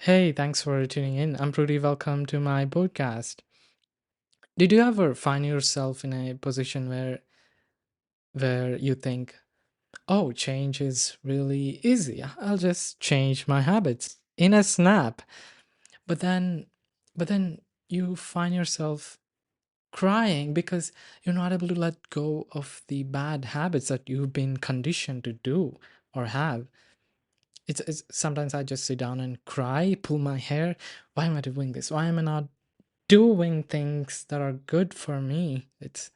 Hey, thanks for tuning in. I'm pretty welcome to my podcast. Did you ever find yourself in a position where you think, "Oh, change is really easy. I'll just change my habits in a snap." But then but then you find yourself crying because you're not able to let go of the bad habits that you've been conditioned to do or have. It's sometimes I just sit down and cry, pull my hair. Why am I doing this? Why am I not doing things that are good for me? It's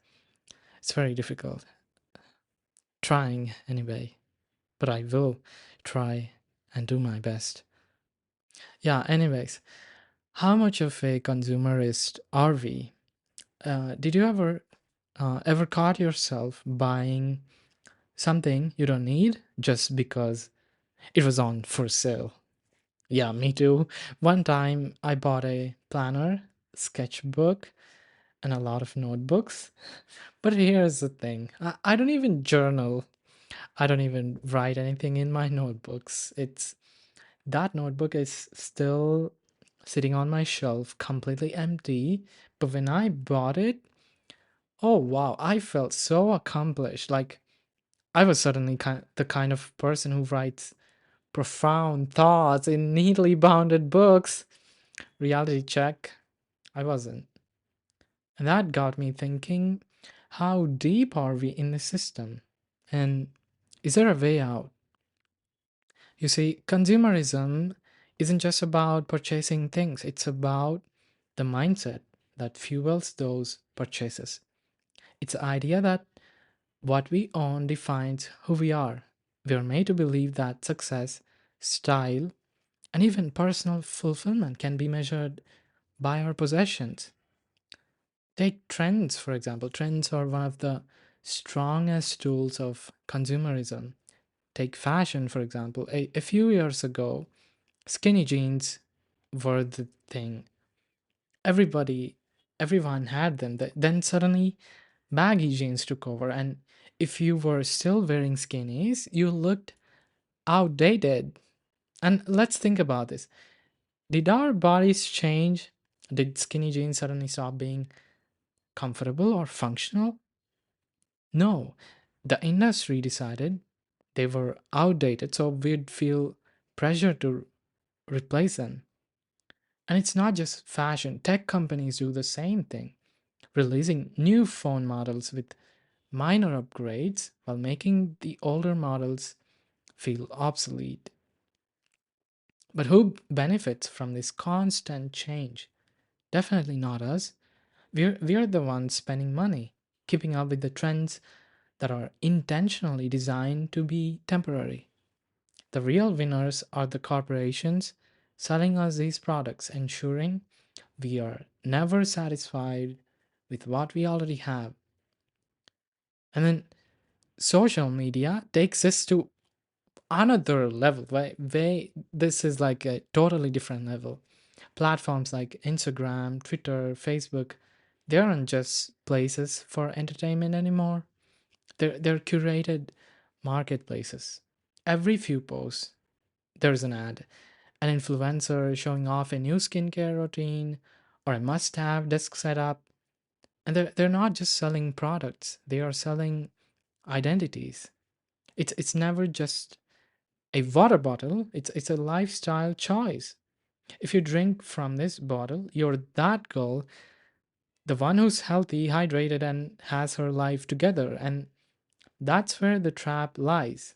very difficult. Trying anyway, but I will try and do my best. Yeah, anyways, how much of a consumerist are we? Did you ever caught yourself buying something you don't need just because it was on for sale? Yeah, me too. One time I bought a planner, sketchbook, and a lot of notebooks. But here's the thing, I don't even journal. I don't even write anything in my notebooks. That notebook is still sitting on my shelf, completely empty. But when I bought it, oh wow, I felt so accomplished. Like I was suddenly the kind of person who writes profound thoughts in neatly bounded books. Reality check, I wasn't. And that got me thinking, how deep are we in the system? And is there a way out? You see, consumerism isn't just about purchasing things, it's about the mindset that fuels those purchases. It's the idea that what we own defines who we are. We are made to believe that success, style, and even personal fulfillment can be measured by our possessions. Take trends, for example. Trends are one of the strongest tools of consumerism. Take fashion, for example. A few years ago, skinny jeans were the thing. Everybody, everyone had them. Then suddenly, baggy jeans took over. And if you were still wearing skinnies, you looked outdated. And let's think about this. Did our bodies change? Did skinny jeans suddenly stop being comfortable or functional? No, the industry decided they were outdated, so we'd feel pressure to replace them. And it's not just fashion, tech companies do the same thing, releasing new phone models with minor upgrades while making the older models feel obsolete. But who benefits from this constant change? Definitely not us. We're the ones spending money, keeping up with the trends that are intentionally designed to be temporary. The real winners are the corporations selling us these products, ensuring we are never satisfied with what we already have. And then social media takes this to another level. This is like a totally different level. Platforms like Instagram, Twitter, Facebook, they aren't just places for entertainment anymore. They're curated marketplaces. Every few posts, there's an ad, an influencer showing off a new skincare routine or a must have desk setup. And they're not just selling products, they are selling identities. It's never just a water bottle, it's a lifestyle choice. If you drink from this bottle, you're that girl, the one who's healthy, hydrated, and has her life together. And that's where the trap lies.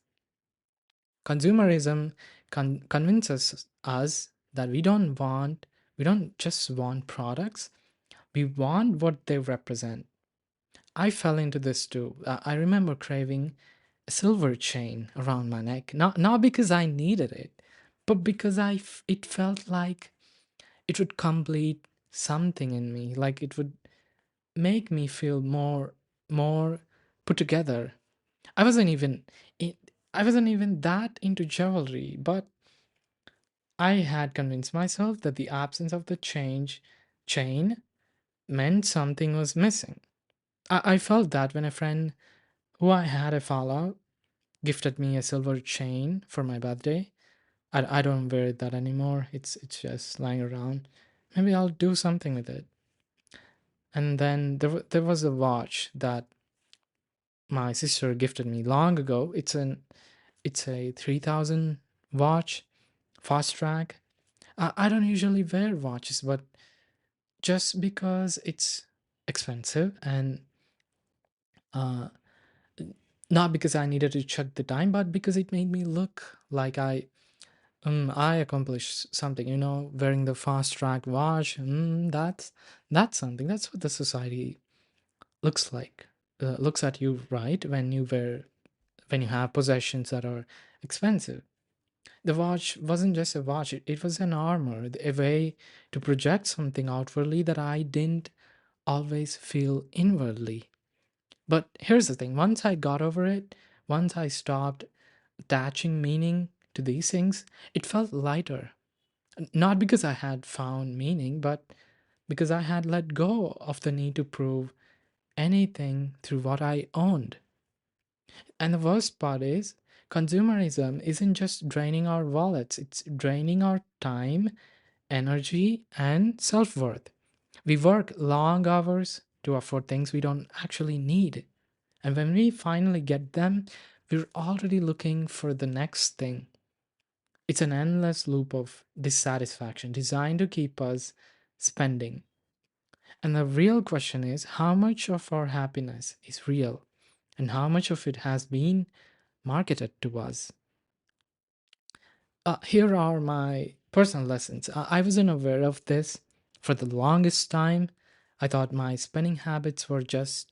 Consumerism convinces us that we don't just want products, we want what they represent. I fell into this too. I remember craving a silver chain around my neck, not because I needed it, but because it felt like it would complete something in me, like it would make me feel more put together. I wasn't even I I wasn't even that into jewelry, but I had convinced myself that the absence of the chain meant something was missing. I felt that when a friend who I had a fallout gifted me a silver chain for my birthday. I don't wear that anymore. It's just lying around. Maybe I'll do something with it. And then there was a watch that my sister gifted me long ago. It's a 3000 watch, fast track. I don't usually wear watches, but just because it's expensive and uh, not because I needed to check the time, but because it made me look like I accomplished something. Wearing the fast track watch. That's something. That's what the society looks like. Looks at you, right, when you have possessions that are expensive. The watch wasn't just a watch, it was an armor, a way to project something outwardly that I didn't always feel inwardly. But here's the thing, once I got over it, once I stopped attaching meaning to these things, it felt lighter. Not because I had found meaning, but because I had let go of the need to prove anything through what I owned. And the worst part is, consumerism isn't just draining our wallets, it's draining our time, energy, and self worth. We work long hours to afford things we don't actually need. And when we finally get them, we're already looking for the next thing. It's an endless loop of dissatisfaction designed to keep us spending. And the real question is, how much of our happiness is real and how much of it has been marketed to us? Here are my personal lessons. I wasn't aware of this for the longest time. I thought my spending habits were just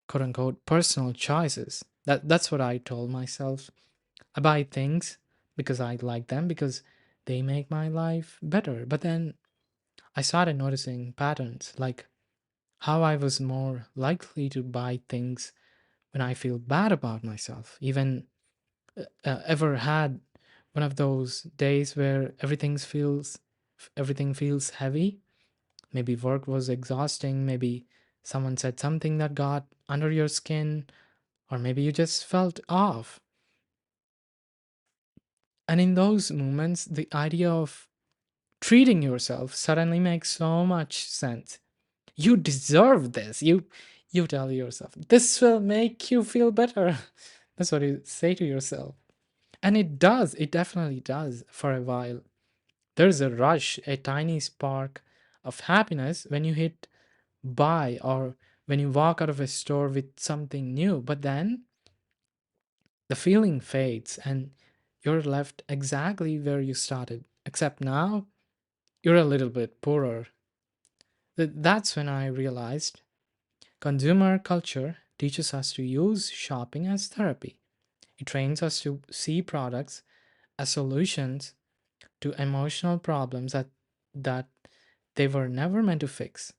quote unquote personal choices. That's what I told myself. I buy things because I like them, because they make my life better. But then I started noticing patterns, like how I was more likely to buy things when I feel bad about myself. Even ever had one of those days where everything feels heavy? Maybe work was exhausting, maybe someone said something that got under your skin, or maybe you just felt off. And in those moments, the idea of treating yourself suddenly makes so much sense. You deserve this. You tell yourself, this will make you feel better. That's what you say to yourself. And it does, it definitely does for a while. There's a rush, a tiny spark of happiness when you hit buy or when you walk out of a store with something new. But then the feeling fades and you're left exactly where you started, except now you're a little bit poorer. That's when I realized consumer culture teaches us to use shopping as therapy. It trains us to see products as solutions to emotional problems that they were never meant to fix.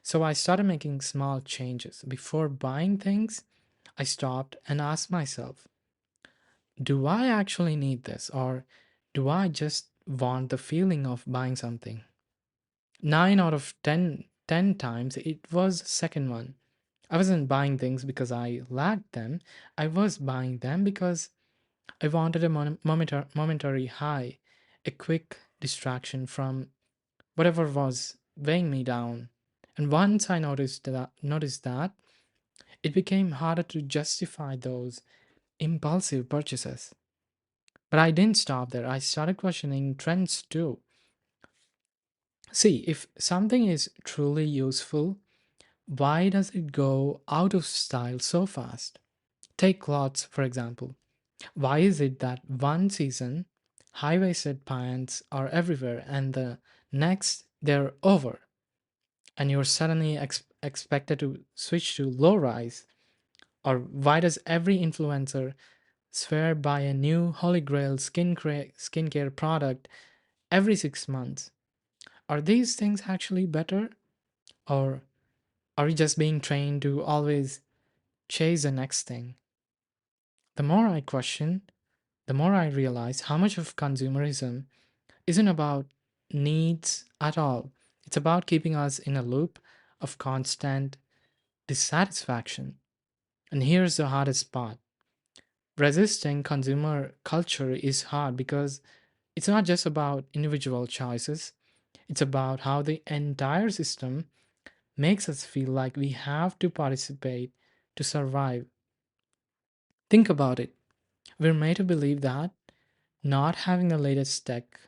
So I started making small changes. Before buying things, I stopped and asked myself, do I actually need this, or do I just want the feeling of buying something? 9 out of 10 times it was the second one. I wasn't buying things because I lacked them. I was buying them because I wanted a momentary high, a quick distraction from whatever was weighing me down. And once I noticed that, it became harder to justify those impulsive purchases. But I didn't stop there. I started questioning trends too. See, if something is truly useful, why does it go out of style so fast? Take clothes, for example. Why is it that one season high waisted pants are everywhere and the next they're over? And you're suddenly expected to switch to low rise? Or why does every influencer swear by a new holy grail skincare product every 6 months? Are these things actually better? Or are we just being trained to always chase the next thing? The more I question, the more I realize how much of consumerism isn't about needs at all. It's about keeping us in a loop of constant dissatisfaction. And here's the hardest part: resisting consumer culture is hard because It's not just about individual choices, it's about how the entire system makes us feel like we have to participate to survive. Think about it. We're made to believe that not having the latest tech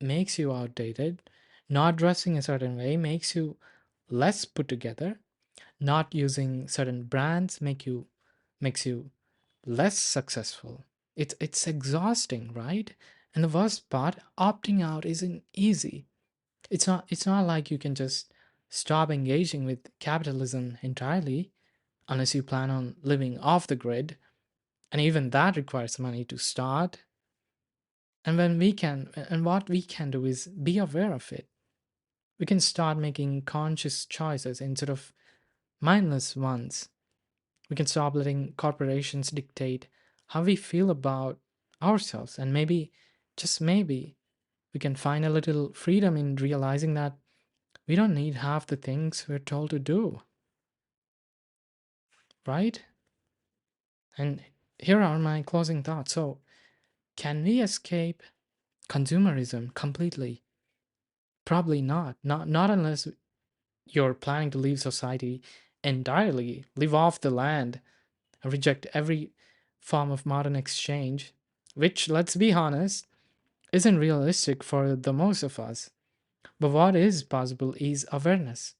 makes you outdated, not dressing a certain way makes you less put together, not using certain brands makes you less successful. It's exhausting, right? And the worst part, opting out isn't easy. It's not like you can just stop engaging with capitalism entirely unless you plan on living off the grid, and even that requires money to start. And what we can do is be aware of it. We can start making conscious choices instead of mindless ones. We can stop letting corporations dictate how we feel about ourselves, and maybe, just maybe, we can find a little freedom in realizing that we don't need half the things we're told to do, right? And here are my closing thoughts. So, can we escape consumerism completely? Probably not. Not unless you're planning to leave society entirely, live off the land, reject every form of modern exchange, which, let's be honest, isn't realistic for the most of us. But what is possible is awareness.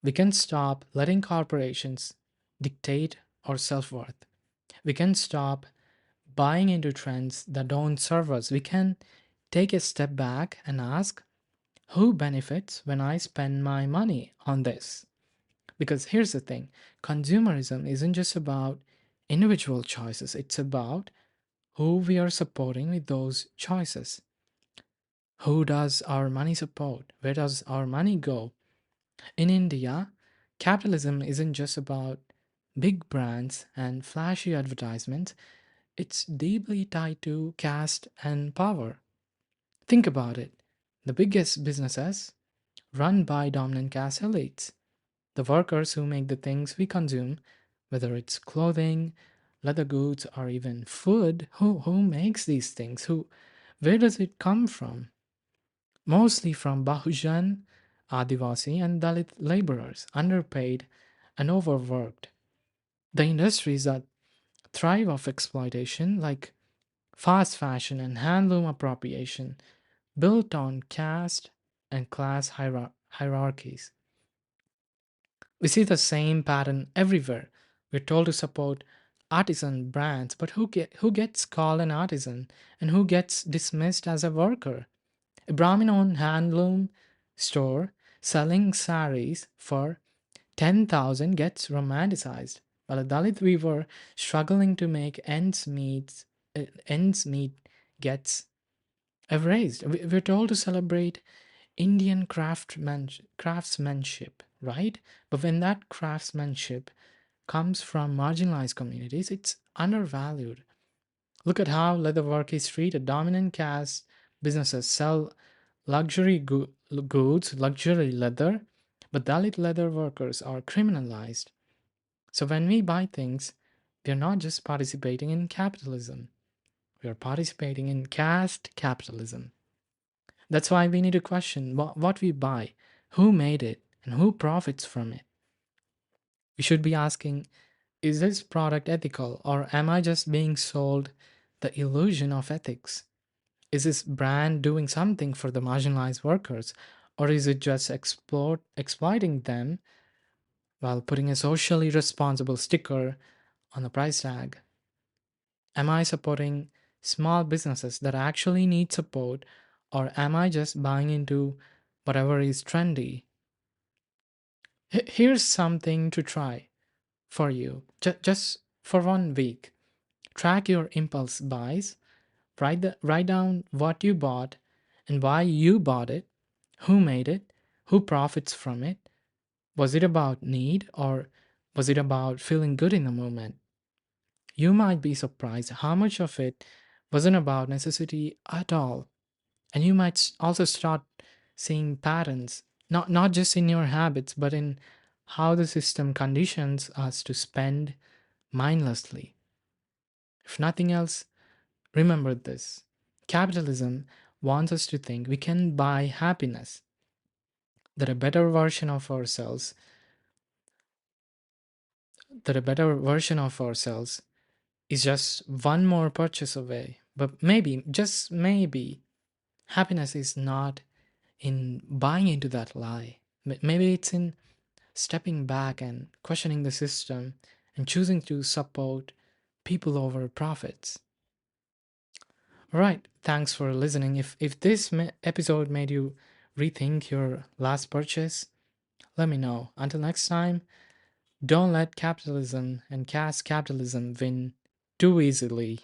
We can stop letting corporations dictate our self worth. We can stop buying into trends that don't serve us. We can take a step back and ask, who benefits when I spend my money on this? Because here's the thing, consumerism isn't just about individual choices, it's about who we are supporting with those choices. Who does our money support? Where does our money go? In India, capitalism isn't just about big brands and flashy advertisements, it's deeply tied to caste and power. Think about it. The biggest businesses run by dominant caste elites, the workers who make the things we consume, whether it's clothing, leather goods, or even food. Who makes these things? Where does it come from? Mostly from Bahujan, Adivasi, and Dalit laborers, underpaid and overworked. The industries that thrive off exploitation, like fast fashion and handloom appropriation, built on caste and class hierarchies. We see the same pattern everywhere. We're told to support artisan brands, but who gets called an artisan and who gets dismissed as a worker? A Brahmin owned handloom store selling saris for 10,000 gets romanticized, while a Dalit weaver struggling to make ends meet gets erased. We're told to celebrate Indian craftsmanship, right? But when that craftsmanship comes from marginalized communities, it's undervalued. Look at how leatherwork is treated. Dominant caste businesses sell goods, luxury leather, but Dalit leather workers are criminalized. So when we buy things, we are not just participating in capitalism, we are participating in caste capitalism. That's why we need to question what we buy, who made it, and who profits from it. We should be asking, is this product ethical, or am I just being sold the illusion of ethics? Is this brand doing something for the marginalized workers, or is it just exploiting them while putting a socially responsible sticker on the price tag? Am I supporting small businesses that actually need support, or am I just buying into whatever is trendy? Here's something to try for you, just for 1 week. Track your impulse buys, write down what you bought and why you bought it, who made it, who profits from it. Was it about need, or was it about feeling good in the moment? You might be surprised how much of it wasn't about necessity at all. And you might also start seeing patterns, not just in your habits, but in how the system conditions us to spend mindlessly. If nothing else, remember this. Capitalism wants us to think we can buy happiness, that a better version of ourselves, that a better version of ourselves is just one more purchase away. But maybe, just maybe, happiness is not in buying into that lie. Maybe it's in stepping back and questioning the system and choosing to support people over profits. All right, thanks for listening. If this episode made you rethink your last purchase, let me know. Until next time, don't let capitalism and caste capitalism win too easily.